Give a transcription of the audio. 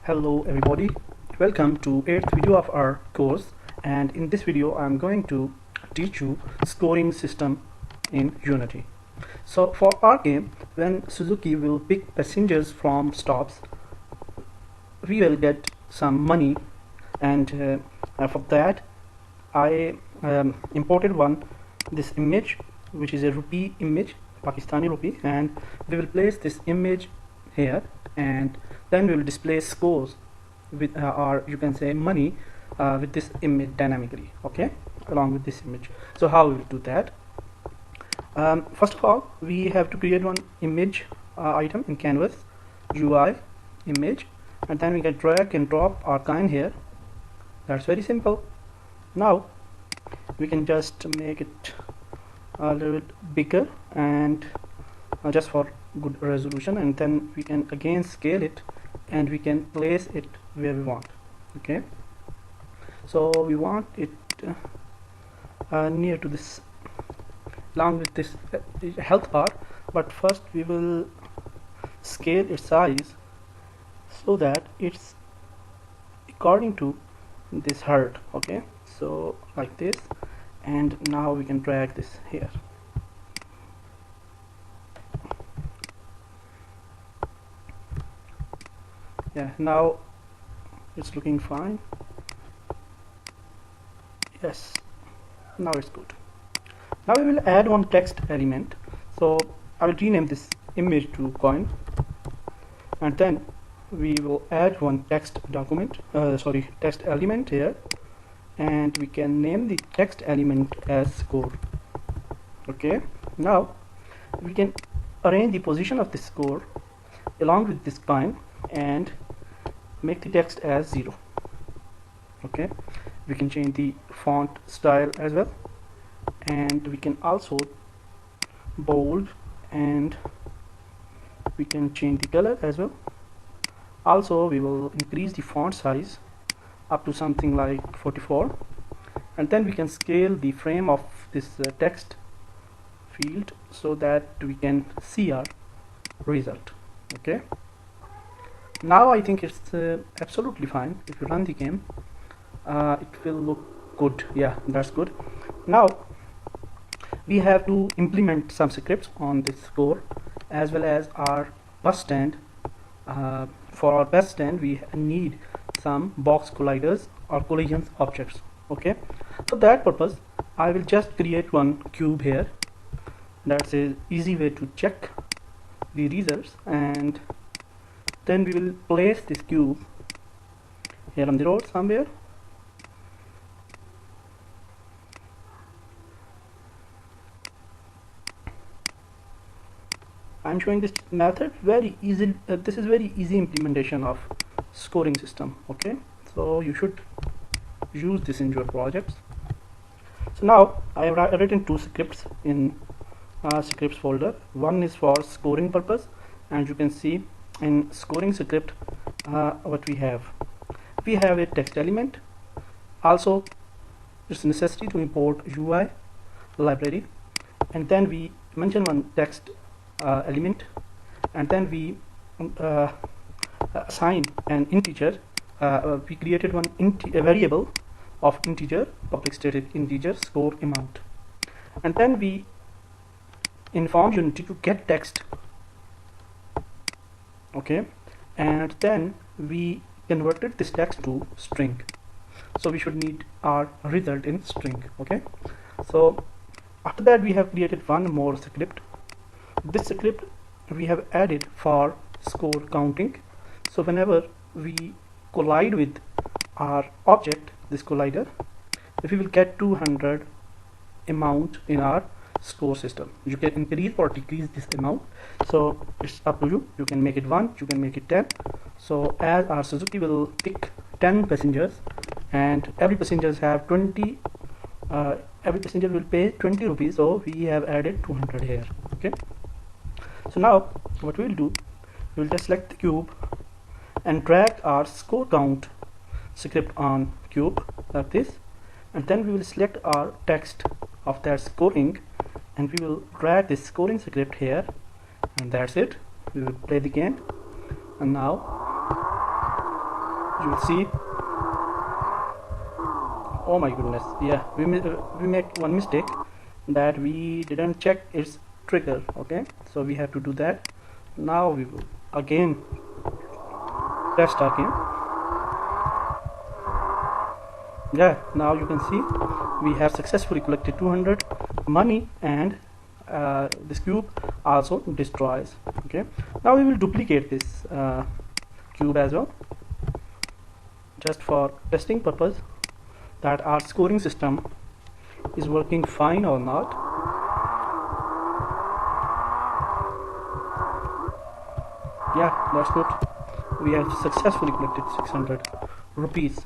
Hello everybody, welcome to 8th video of our course, and in this video I'm going to teach you scoring system in Unity. So for our game, when Suzuki will pick passengers from stops, we will get some money, and for that I imported this image, which is a rupee image, Pakistani rupee, and we will place this image here, and then we will display scores with or you can say money with this image dynamically, okay, along with this image. So how we will do that? First of all, we have to create one image item in canvas, UI image, and then we can drag and drop our kind here. That's very simple. Now we can just make it a little bit bigger and just for good resolution, and then we can again scale it and we can place it where we want. Okay, so we want it near to this, along with this health bar, but first we will scale its size so that it's according to this herd. Okay, so like this, and now we can drag this here. Yeah, now it's looking fine. Yes, now it's good. Now we will add one text element. So I will rename this image to coin, and then we will add one text text element here, and we can name the text element as score. Okay, now we can arrange the position of the score along with this coin and make the text as 0. Okay, we can change the font style as well, and we can also bold, and we can change the color as well. Also, we will increase the font size up to something like 44, and then we can scale the frame of this text field so that we can see our result. Okay, now I think it's absolutely fine. If you run the game, it will look good. Yeah, that's good. Now we have to implement some scripts on this score as well as our bus stand. For our bus stand, we need some box colliders or collisions objects. Okay, for that purpose I will just create one cube here. That's an easy way to check the results, and then we will place this cube here on the road somewhere. I'm showing this method very easy. This is very easy implementation of scoring system. Okay, so you should use this in your projects. So now I have written two scripts in scripts folder. One is for scoring purpose, and you can see in scoring script what we have a text element. Also, it's necessary to import UI library, and then we mention one text element, and then we assign an integer. We created a variable of integer, public static integer score amount, and then we inform Unity to get text. Okay, and then we converted this text to string, so we should need our result in string. Okay, so after that we have created one more script. This script we have added for score counting. So whenever we collide with our object, this collider, if we will get 200 amount in our score system, you can increase or decrease this amount. So it's up to you. You can make it 1, you can make it 10. So as our Suzuki will pick 10 passengers, and every passenger have 20, every passenger will pay 20 rupees, so we have added 200 here. Okay, so now what we will do, we will just select the cube and drag our score count script on cube like this, and then we will select our text of that scoring, and we will drag this scoring script here, and that's it. We will play the game, and now you will see, oh my goodness, yeah, we make one mistake, that we didn't check its trigger. Okay, so we have to do that. Now we will again press start game. Yeah, now you can see we have successfully collected 200 money, and this cube also destroys. Okay, now we will duplicate this cube as well, just for testing purpose, that our scoring system is working fine or not. Yeah, that's good. We have successfully collected 600 rupees.